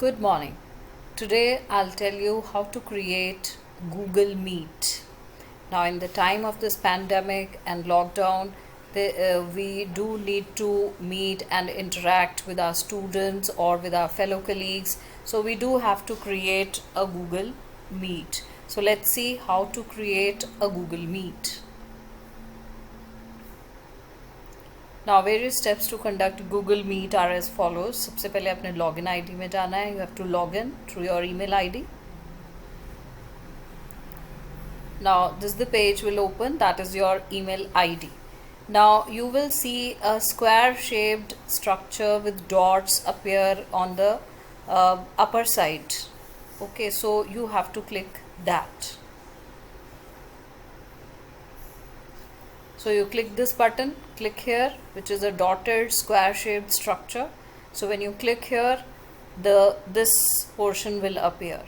Good morning. Today I'll tell you how to create Google Meet. Now, in the time of this pandemic and lockdown, we do need to meet and interact with our students or with our fellow colleagues. So, we do have to create a Google Meet. So, let's see how to create a Google Meet. Now various steps to conduct Google Meet are as follows. सबसे पहले अपने login ID में जाना है. You have to log in through your email ID. Now this is the page will open, that is your email ID. Now you will see a square shaped structure with dots appear on the upper side. Okay, so you have to click that. So you click this button, click here, which is a dotted square shaped structure. So when you click here, this portion will appear.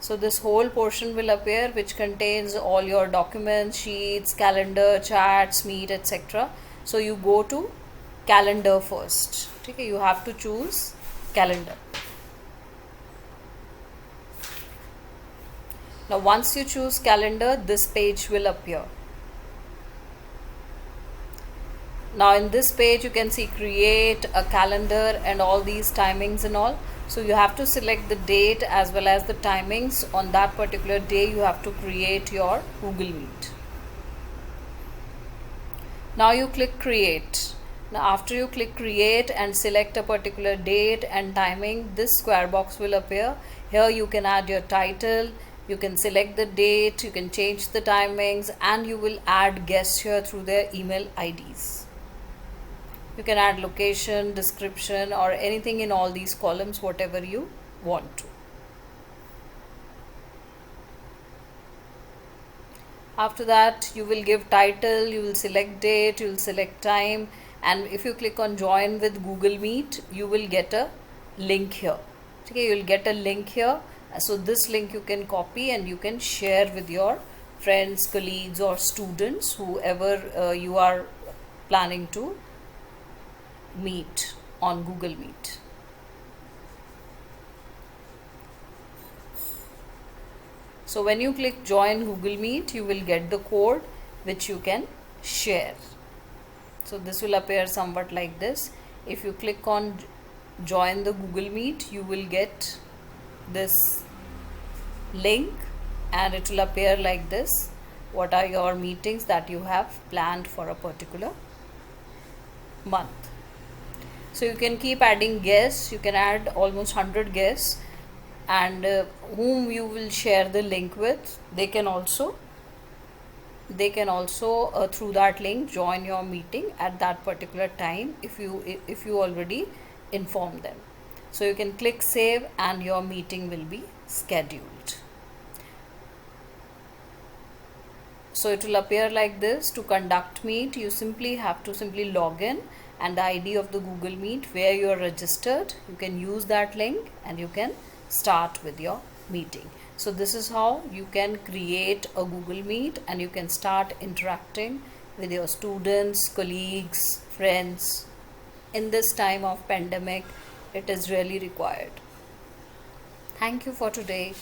So this whole portion will appear, which contains all your documents, sheets, calendar, chats, meet, etc. So you go to calendar first. Okay, you have to choose calendar. Now once you choose calendar, this page will appear. Now in this page you can see create a calendar and all these timings and all. So you have to select the date as well as the timings on that particular day. You have to create your Google Meet. Now you click create. Now after you click create and select a particular date and timing, this square box will appear. Here you can add your title, you can select the date, you can change the timings, and you will add guests here through their email IDs. You can add location, description, or anything in all these columns, whatever you want to. After that, you will give title, you will select date, you will select time, and if you click on join with Google Meet, you will get a link here. Okay, you will get a link here. So this link you can copy and you can share with your friends, colleagues, or students, whoever you are planning to meet on Google Meet. So when you click join Google Meet, you will get the code which you can share. So this will appear somewhat like this. If you click on join the Google Meet, you will get this link and it will appear like this. What are your meetings that you have planned for a particular month? So you can keep adding guests. You can add almost 100 guests, and whom you will share the link with, they can also through that link join your meeting at that particular time if you already inform them. So you can click save and your meeting will be scheduled. So it will appear like this. To conduct meet, you simply have to log in and the ID of the Google Meet where you are registered. You can use that link and you can start with your meeting. So this is how you can create a Google Meet and you can start interacting with your students, colleagues, friends. In this time of pandemic, it is really required. Thank you for today.